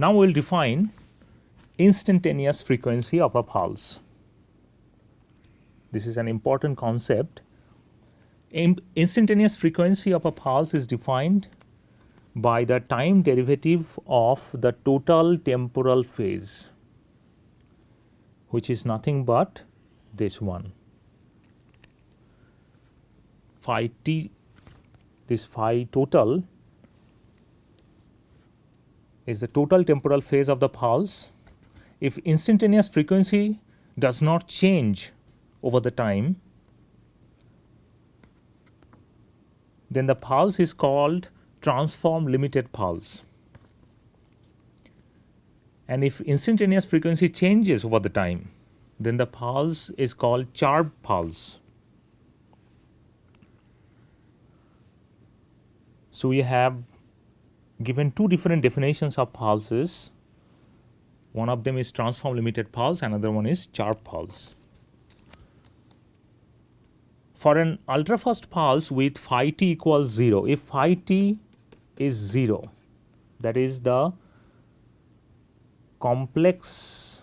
Now we will define instantaneous frequency of a pulse. This is an important concept. Instantaneous frequency of a pulse is defined by the time derivative of the total temporal phase, which is nothing but this one. Phi t, this phi total is the total temporal phase of the pulse. If instantaneous frequency does not change over the time, then the pulse is called transform limited pulse. And if instantaneous frequency changes over the time, then the pulse is called chirp pulse. So we have given two different definitions of pulses. One of them is transform limited pulse, another one is chirp pulse. For an ultrafast pulse with phi t equals 0, if phi t is 0, that is the complex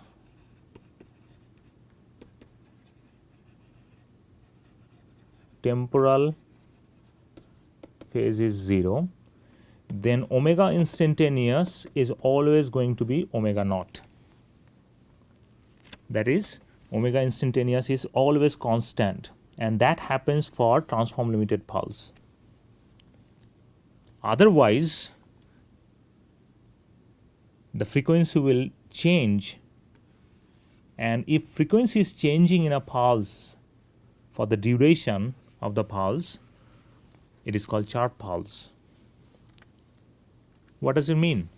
temporal phase is 0, then omega instantaneous is always going to be omega naught. That is, omega instantaneous is always constant, and that happens for transform limited pulse. Otherwise, the frequency will change, and if frequency is changing in a pulse for the duration of the pulse, it is called chirp pulse. What does it mean?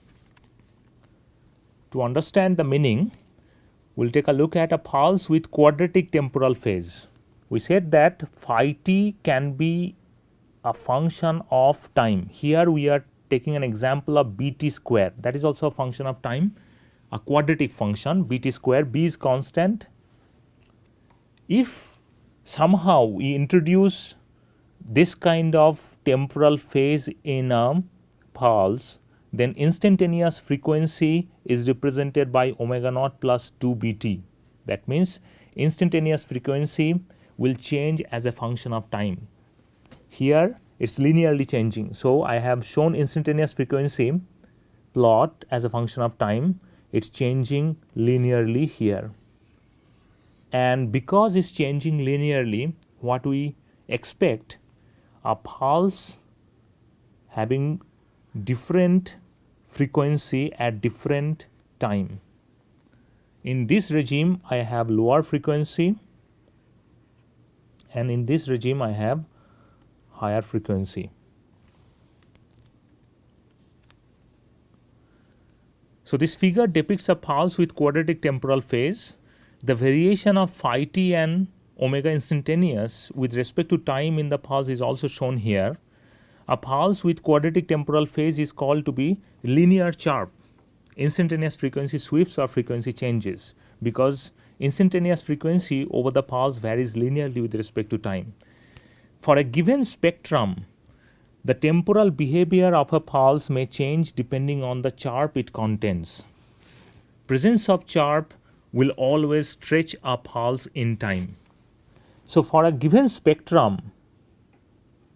To understand the meaning, we will take a look at a pulse with quadratic temporal phase. We said that phi t can be a function of time. Here we are taking an example of bt square, that is also a function of time, a quadratic function bt square, b is constant. If somehow we introduce this kind of temporal phase in a pulse, then instantaneous frequency is represented by omega naught plus 2 bt. That means instantaneous frequency will change as a function of time. Here it is linearly changing. So I have shown instantaneous frequency plot as a function of time. It is changing linearly here. And because it is changing linearly, what we expect, a pulse having different frequency at different time. In this regime I have lower frequency, and in this regime I have higher frequency. So this figure depicts a pulse with quadratic temporal phase. The variation of phi t and omega instantaneous with respect to time in the pulse is also shown here. A pulse with quadratic temporal phase is called to be linear chirp. Instantaneous frequency swifts or frequency changes, because instantaneous frequency over the pulse varies linearly with respect to time. For a given spectrum, the temporal behavior of a pulse may change depending on the chirp it contains. Presence of chirp will always stretch a pulse in time. So for a given spectrum,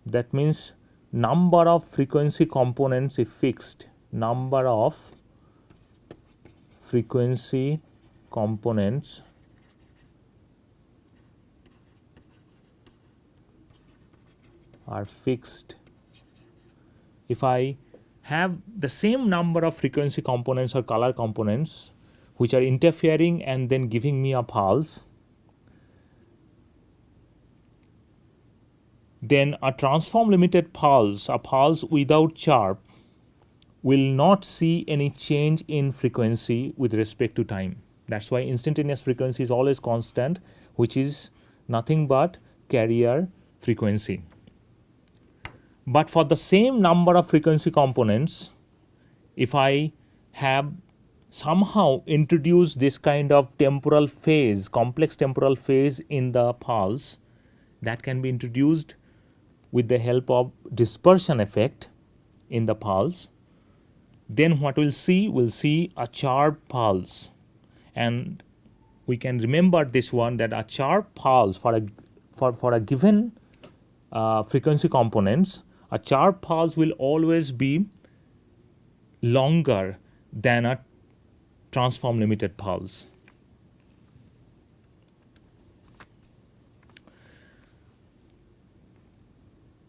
that means number of frequency components is fixed. Number of frequency components are fixed. If I have the same number of frequency components or color components which are interfering and then giving me a pulse, then a transform limited pulse, a pulse without chirp, will not see any change in frequency with respect to time. That is why instantaneous frequency is always constant, which is nothing but carrier frequency. But for the same number of frequency components, if I have somehow introduced this kind of temporal phase, complex temporal phase in the pulse, that can be introduced with the help of dispersion effect in the pulse. then what we'll see a sharp pulse. And we can remember this one, that a sharp pulse for a given frequency components, a sharp pulse will always be longer than a transform limited pulse.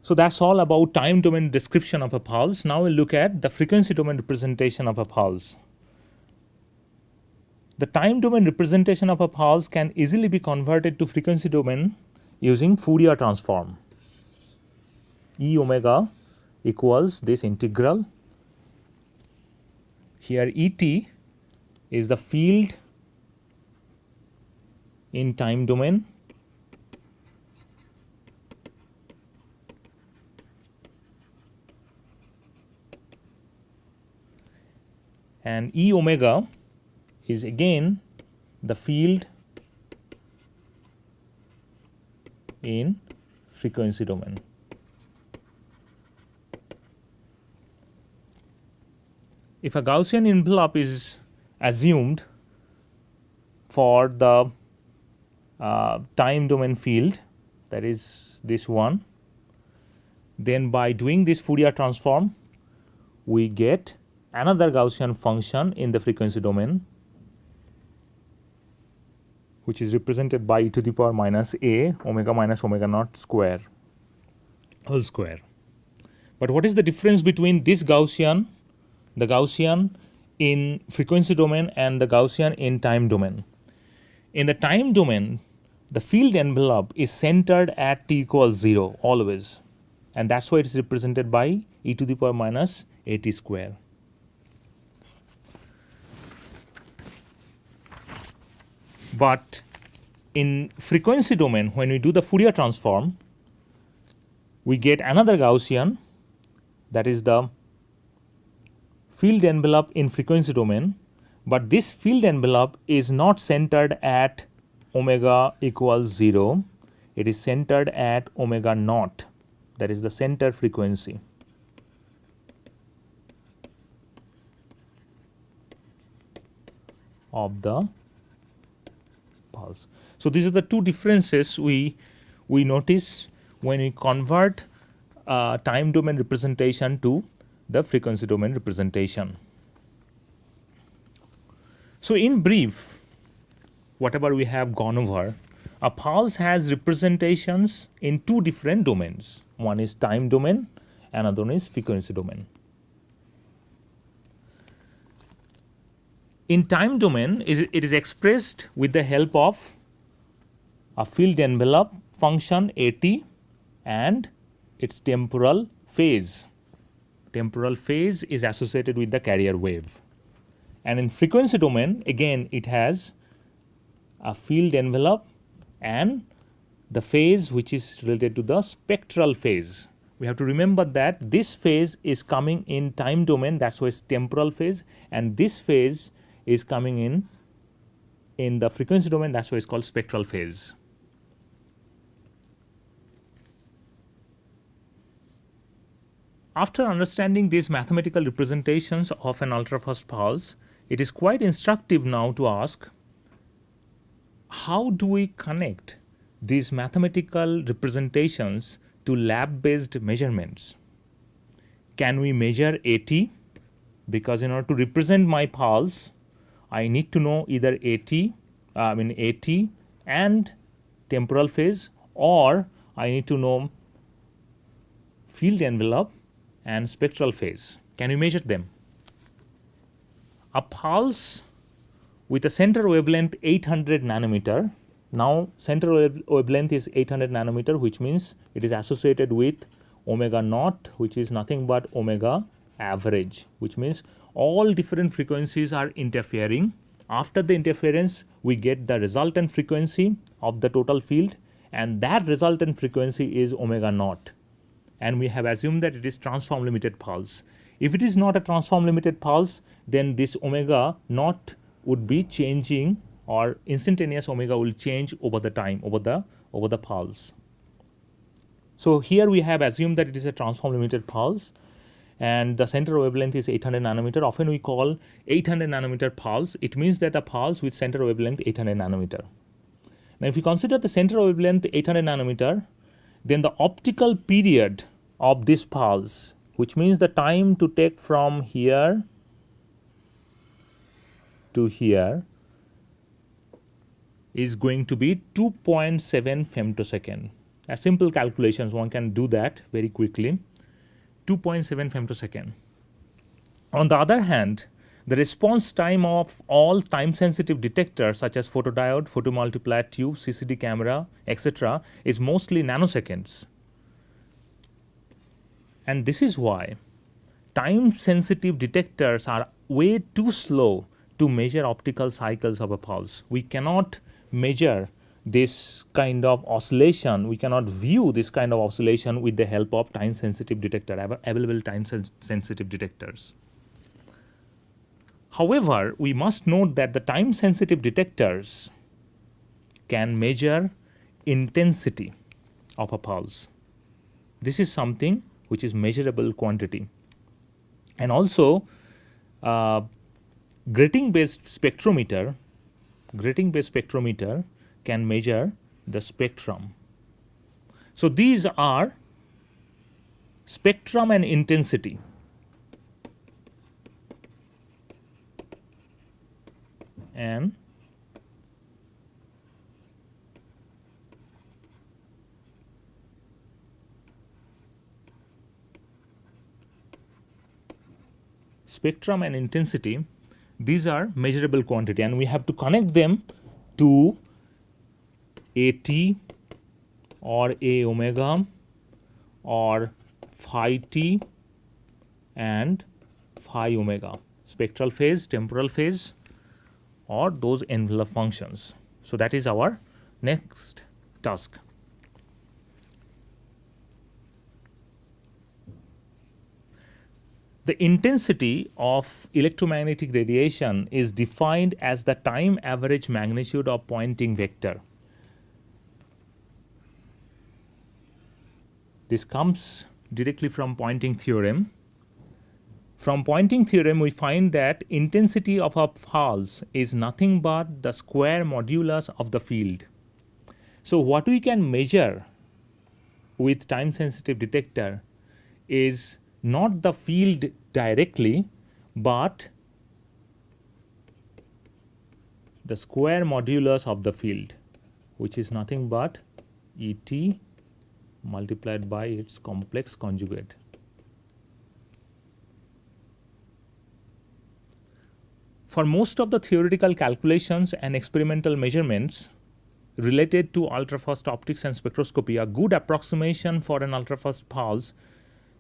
So that's all about time domain description of a pulse. Now we'll look at the frequency domain representation of a pulse. The time domain representation of a pulse can easily be converted to frequency domain using Fourier transform. E omega equals this integral. Here Et is the field in time domain, and E omega is again the field in frequency domain. If a Gaussian envelope is assumed for the time domain field, that is this one, then by doing this Fourier transform, we get another Gaussian function in the frequency domain, which is represented by e to the power minus a omega minus omega naught square whole square. But what is the difference between this Gaussian, the Gaussian in frequency domain, and the Gaussian in time domain? In the time domain, the field envelope is centered at t equals 0 always, and that's why it is represented by e to the power minus at square. But in frequency domain, when we do the Fourier transform, we get another Gaussian, that is the field envelope in frequency domain, but this field envelope is not centered at omega equals 0, it is centered at omega naught, that is the center frequency. Of the pulse. So these are the two differences we notice when we convert time domain representation to the frequency domain representation. So in brief, whatever we have gone over, a pulse has representations in two different domains. One is time domain, another one is frequency domain. In time domain, it is expressed with the help of a field envelope function at and its temporal phase. Temporal phase is associated with the carrier wave. And in frequency domain, again it has a field envelope and the phase which is related to the spectral phase. We have to remember that this phase is coming in time domain, that's why it's temporal phase, and this phase is coming in the frequency domain, that's why it's called spectral phase. After understanding these mathematical representations of an ultrafast pulse, it is quite instructive now to ask, how do we connect these mathematical representations to lab-based measurements? Can we measure AT? Because in order to represent my pulse, I need to know either AT and temporal phase, or I need to know field envelope and spectral phase. Can we measure them? A pulse with a center wavelength 800 nanometer. Now center wavelength is 800 nanometer, which means it is associated with omega naught, which is nothing but omega average, which means all different frequencies are interfering. After the interference, we get the resultant frequency of the total field, and that resultant frequency is omega naught. And we have assumed that it is transform limited pulse. If it is not a transform limited pulse, then this omega naught would be changing, or instantaneous omega will change over the time, over the pulse. So here we have assumed that it is a transform limited pulse, and the center wavelength is 800 nanometer. Often we call 800 nanometer pulse. It means that a pulse with center wavelength 800 nanometer. Now, if you consider the center wavelength 800 nanometer, then the optical period of this pulse, which means the time to take from here to here, is going to be 2.7 femtosecond. As simple calculations, one can do that very quickly. 2.7 femtosecond. On the other hand, the response time of all time-sensitive detectors such as photodiode, photomultiplier tube, CCD camera, etc. is mostly nanoseconds. And this is why time-sensitive detectors are way too slow to measure optical cycles of a pulse. We cannot measure this kind of oscillation, we cannot view this kind of oscillation with the help of time-sensitive detector, available time-sensitive detectors. However, we must note that the time-sensitive detectors can measure intensity of a pulse. This is something which is measurable quantity. And also, grating-based spectrometer can measure the spectrum. So these are spectrum and intensity. And spectrum and intensity, these are measurable quantity, and we have to connect them to AT or A omega or phi t and phi omega, spectral phase, temporal phase, or those envelope functions. So that is our next task. The intensity of electromagnetic radiation is defined as the time average magnitude of Poynting vector. This comes directly from Poynting theorem. From Poynting theorem, we find that intensity of a pulse is nothing but the square modulus of the field. So what we can measure with time sensitive detector is not the field directly, but the square modulus of the field, which is nothing but ET multiplied by its complex conjugate. For most of the theoretical calculations and experimental measurements related to ultrafast optics and spectroscopy, a good approximation for an ultrafast pulse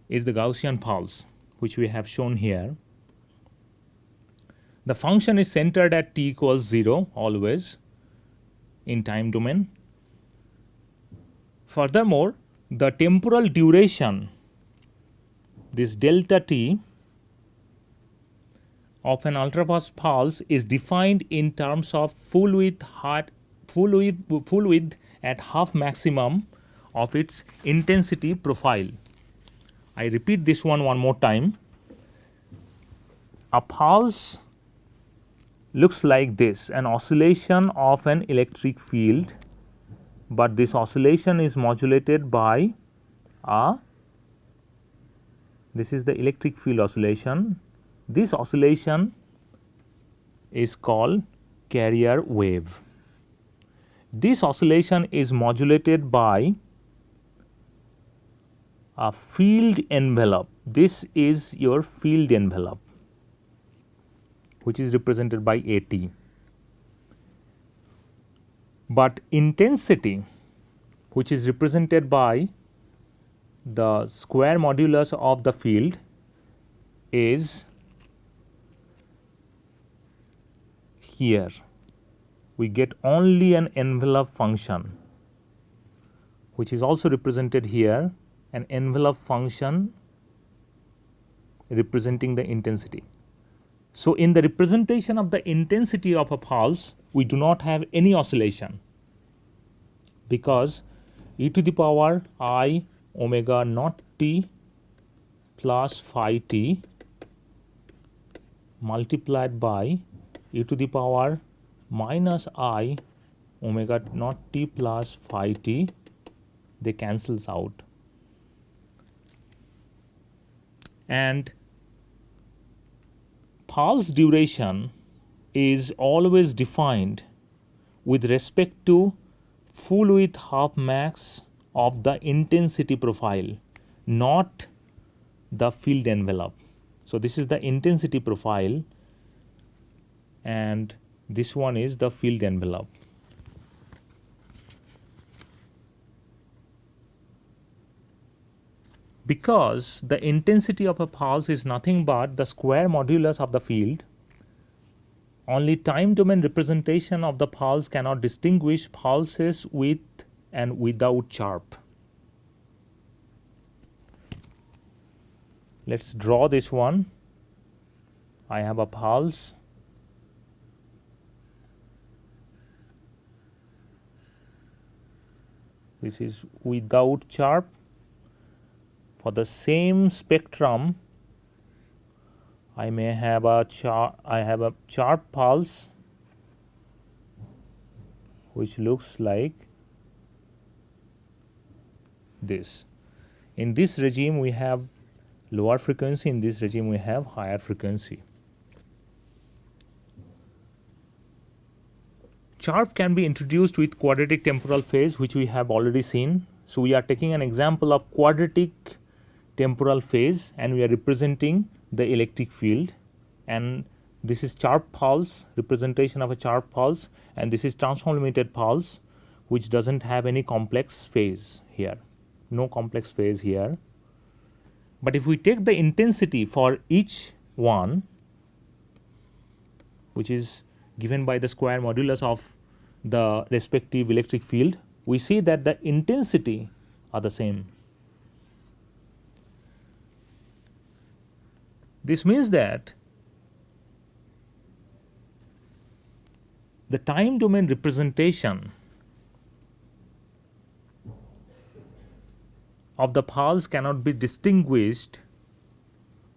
is the Gaussian pulse, which we have shown here. The function is centered at t equals 0 always in time domain. Furthermore, the temporal duration, this delta t of an ultrafast pulse, is defined in terms of full width at half maximum of its intensity profile. I repeat this one more time. A pulse looks like this, an oscillation of an electric field, but this oscillation is modulated by this is the electric field oscillation. This oscillation is called carrier wave. This oscillation is modulated by a field envelope. This is your field envelope, which is represented by AT. But intensity, which is represented by the square modulus of the field, is here. We get only an envelope function, which is also represented here, an envelope function representing the intensity. So in the representation of the intensity of a pulse, we do not have any oscillation, because e to the power I omega naught t plus phi t multiplied by e to the power minus I omega naught t plus phi t, they cancels out. And pulse duration is always defined with respect to full width half max of the intensity profile, not the field envelope. So this is the intensity profile and this one is the field envelope. Because the intensity of a pulse is nothing but the square modulus of the field, only time domain representation of the pulse cannot distinguish pulses with and without chirp. Let's draw this one. I have a pulse. This is without chirp. For the same spectrum, I may have a chirp pulse which looks like this. In this regime we have lower frequency, in this regime we have higher frequency. Chirp can be introduced with quadratic temporal phase, which we have already seen. So we are taking an example of quadratic temporal phase and we are representing the electric field, and this is chirp pulse, representation of a chirp pulse, and this is transform limited pulse which doesn't have any complex phase here, no complex phase here. But if we take the intensity for each one, which is given by the square modulus of the respective electric field, we see that the intensity are the same. This means that the time domain representation of the pulse cannot be distinguished.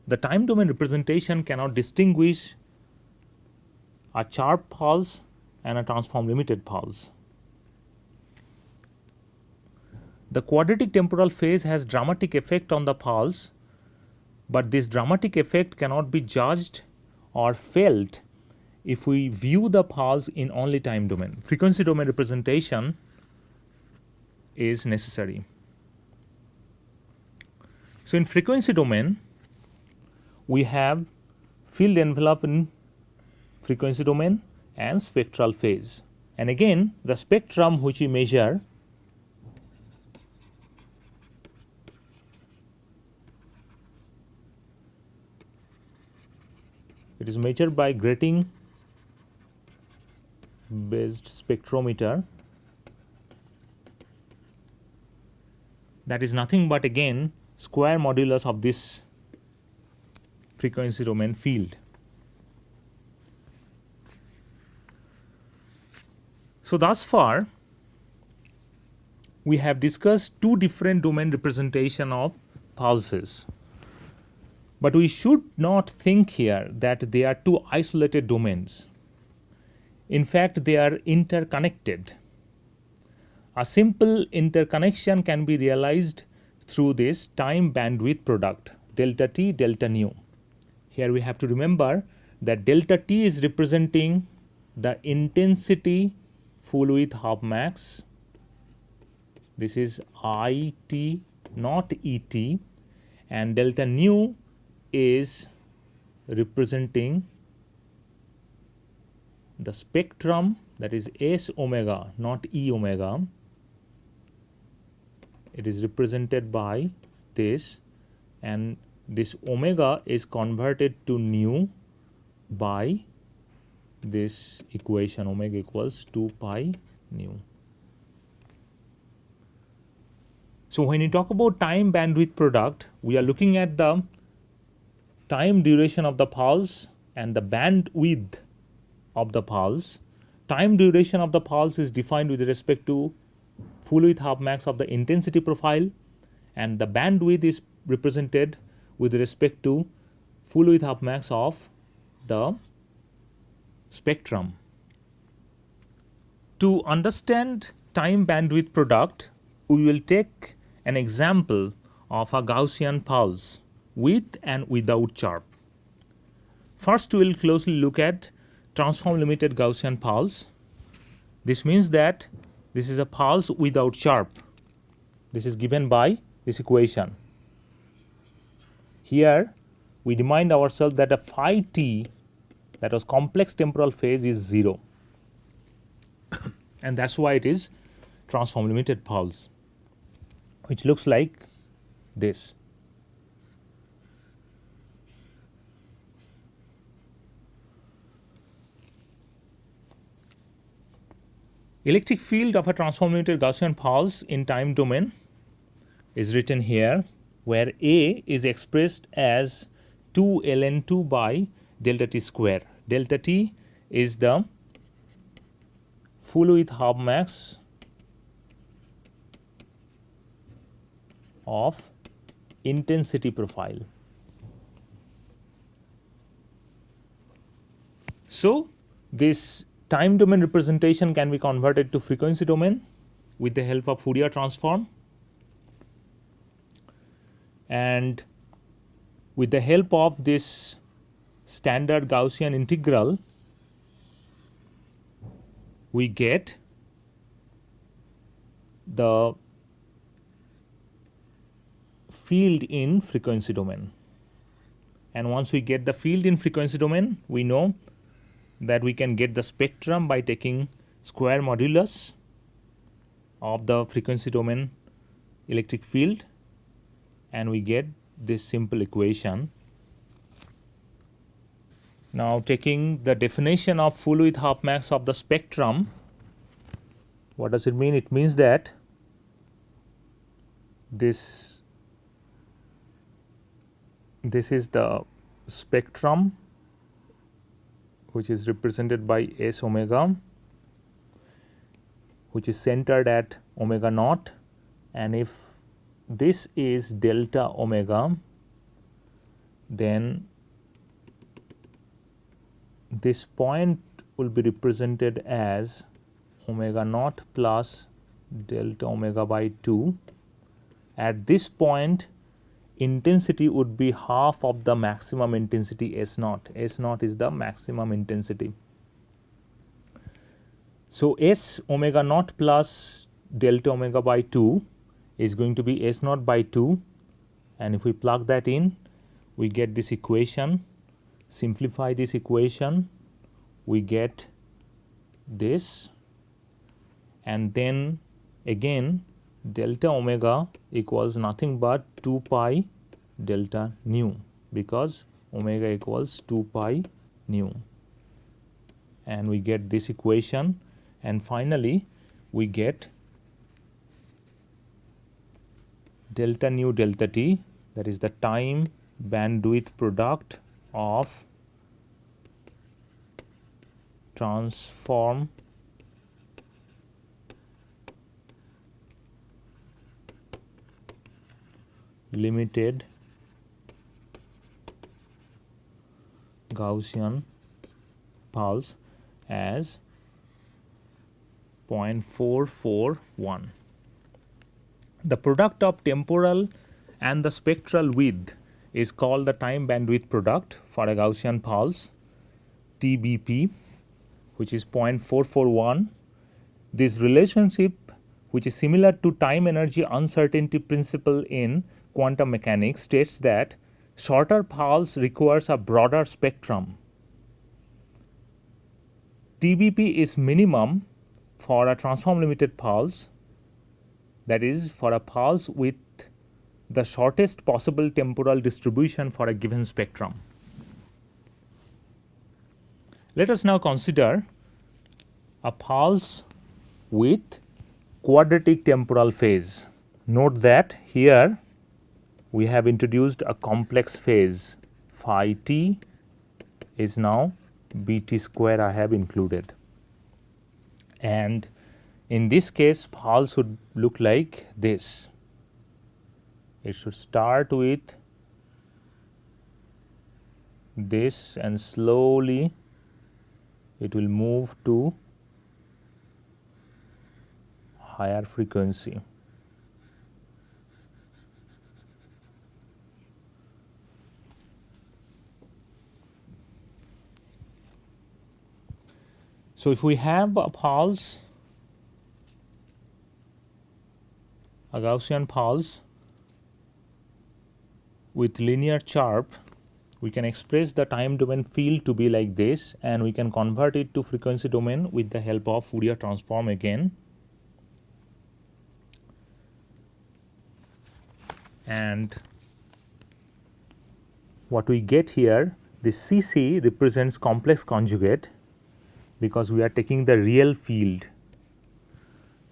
The time domain representation cannot distinguish a chirp pulse and a transform limited pulse. The quadratic temporal phase has dramatic effect on the pulse, but this dramatic effect cannot be judged or felt if we view the pulse in only time domain. Frequency domain representation is necessary. So in frequency domain, we have field envelope in frequency domain and spectral phase. And again, the spectrum which we measure it is measured by grating based spectrometer. That is nothing but again square modulus of this frequency domain field. So thus far we have discussed two different domain representation of pulses. But we should not think here that they are two isolated domains. In fact, they are interconnected. A simple interconnection can be realized through this time bandwidth product, delta t, delta nu. Here we have to remember that delta t is representing the intensity full width half max. This is IT, not ET, and delta nu is representing the spectrum, that is S omega, not E omega. It is represented by this, and this omega is converted to nu by this equation, omega equals 2 pi nu. So when you talk about time bandwidth product, we are looking at the time duration of the pulse and the bandwidth of the pulse. Time duration of the pulse is defined with respect to full width half max of the intensity profile, and the bandwidth is represented with respect to full width half max of the spectrum. To understand time bandwidth product, we will take an example of a Gaussian pulse with and without chirp. First, we will closely look at transform limited Gaussian pulse. This means that this is a pulse without chirp. This is given by this equation. Here, we remind ourselves that a phi t, that was complex temporal phase, is 0. And that's why it is transform limited pulse, which looks like this. Electric field of a transform limited Gaussian pulse in time domain is written here, where A is expressed as 2 ln 2 by delta t square. Delta t is the full width half max of intensity profile. So, this time domain representation can be converted to frequency domain with the help of Fourier transform, and with the help of this standard Gaussian integral, we get the field in frequency domain. And once we get the field in frequency domain, we know that we can get the spectrum by taking square modulus of the frequency domain electric field, and we get this simple equation. Now, taking the definition of full width half max of the spectrum, what does it mean? It means that this is the spectrum, which is represented by S omega, which is centered at omega naught, and if this is delta omega, then this point will be represented as omega naught plus delta omega by 2. At this point, intensity would be half of the maximum intensity S naught. S naught is the maximum intensity. So, S omega naught plus delta omega by 2 is going to be S naught by 2, and if we plug that in, we get this equation. Simplify this equation, we get this, and then again delta omega equals nothing but 2 pi delta nu, because omega equals 2 pi nu, and we get this equation, and finally we get delta nu delta t, that is the time bandwidth product of transform limited Gaussian pulse as 0.441. The product of temporal and the spectral width is called the time bandwidth product for a Gaussian pulse, TBP, which is 0.441. This relationship, which is similar to time energy uncertainty principle in quantum mechanics, states that shorter pulse requires a broader spectrum. TBP is minimum for a transform limited pulse, that is for a pulse with the shortest possible temporal distribution for a given spectrum. Let us now consider a pulse with quadratic temporal phase. Note that here we have introduced a complex phase. Phi t is now bt square I have included, and in this case pulse would look like this. It should start with this, and slowly it will move to higher frequency. So if we have a pulse, a Gaussian pulse with linear chirp, we can express the time domain field to be like this, and we can convert it to frequency domain with the help of Fourier transform again. And what we get here, this CC represents complex conjugate because we are taking the real field.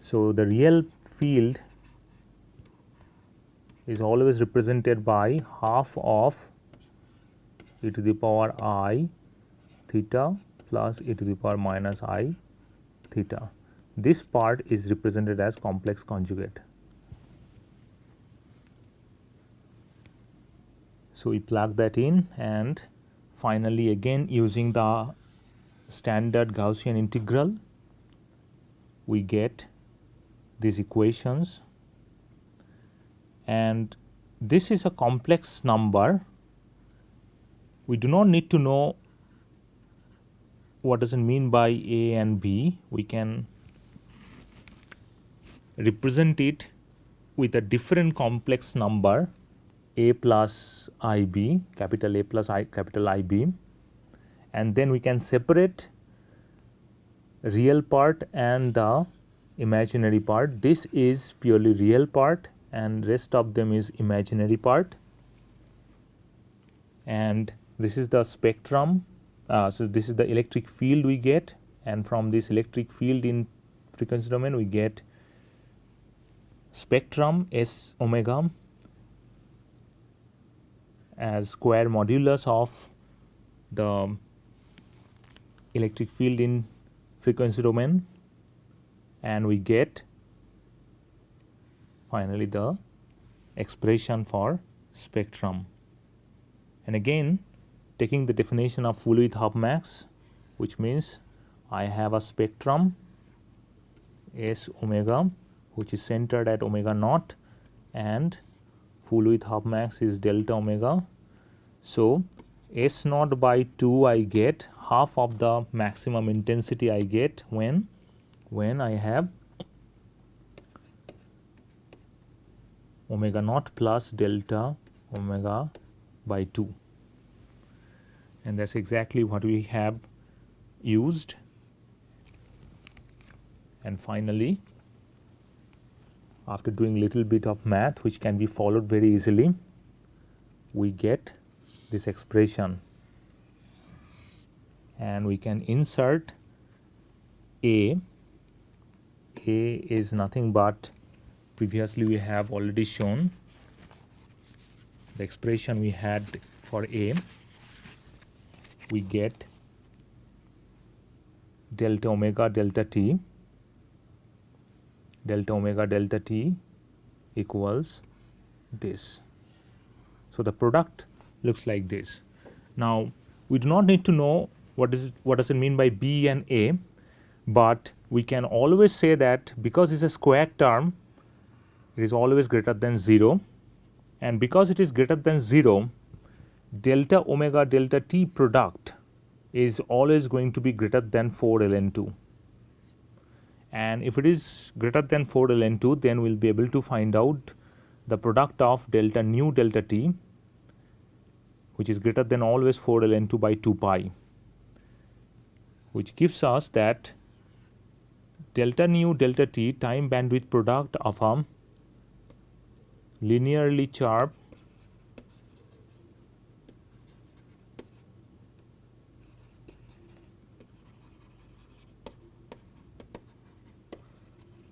So the real field is always represented by half of e to the power I theta plus e to the power minus I theta. This part is represented as complex conjugate. So we plug that in, and finally again using the standard Gaussian integral we get these equations, and this is a complex number. We do not need to know what does it mean by A and B. We can represent it with a different complex number, A plus IB, capital A plus capital IB, and then we can separate real part and the imaginary part. This is purely real part and rest of them is imaginary part, and this is the spectrum. So this is the electric field we get, and from this electric field in frequency domain we get spectrum S omega as square modulus of the electric field in frequency domain, and we get finally the expression for spectrum. And again, taking the definition of full width half max, which means I have a spectrum S omega which is centered at omega naught, and full width half max is delta omega. So S naught by 2 I get half of the maximum intensity I get when I have omega naught plus delta omega by 2, and that's exactly what we have used. And finally, after doing little bit of math which can be followed very easily, we get this expression, and we can insert A. A is nothing but, previously we have already shown the expression we had for A. We get delta omega delta t, delta omega delta t equals this. So the product looks like this. Now we do not need to know what does it mean by B and A, but we can always say that because it's a square term, it is always greater than 0, and because it is greater than 0, delta omega delta t product is always going to be greater than 4 ln 2. And if it is greater than 4 ln 2, then we will be able to find out the product of delta nu delta t, which is greater than always 4 ln 2 by 2 pi, which gives us that delta nu delta t time bandwidth product of a linearly sharp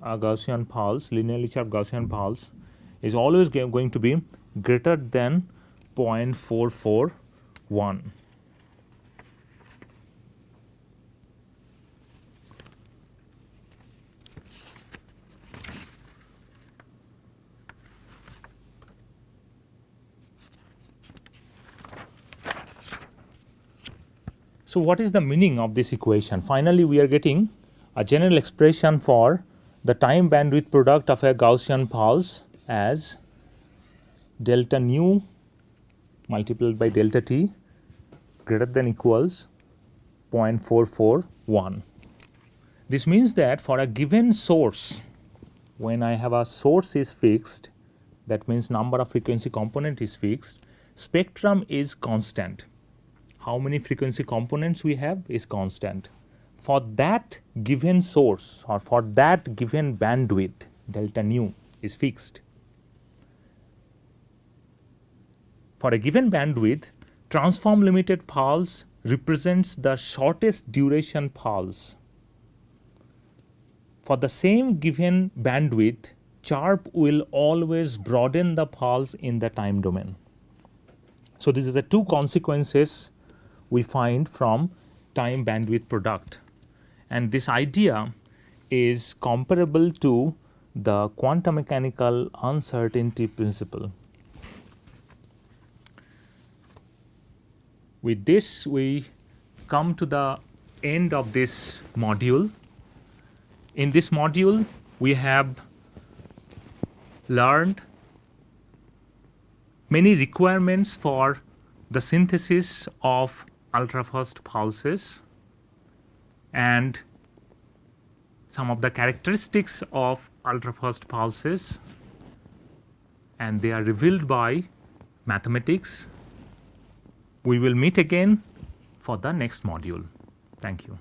Gaussian pulse, linearly sharp Gaussian pulse, is always going to be greater than 0.441. So what is the meaning of this equation? Finally, we are getting a general expression for the time bandwidth product of a Gaussian pulse as delta nu multiplied by delta t greater than equals 0.441. This means that for a given source, when I have a source is fixed, that means number of frequency component is fixed, spectrum is constant. How many frequency components we have is constant. For that given source or for that given bandwidth, delta nu is fixed. For a given bandwidth, transform limited pulse represents the shortest duration pulse. For the same given bandwidth, chirp will always broaden the pulse in the time domain. So these are the two consequences we find from time bandwidth product, and this idea is comparable to the quantum mechanical uncertainty principle. With this, we come to the end of this module. In this module, we have learned many requirements for the synthesis of ultrafast pulses and some of the characteristics of ultrafast pulses, and they are revealed by mathematics. We will meet again for the next module. Thank you.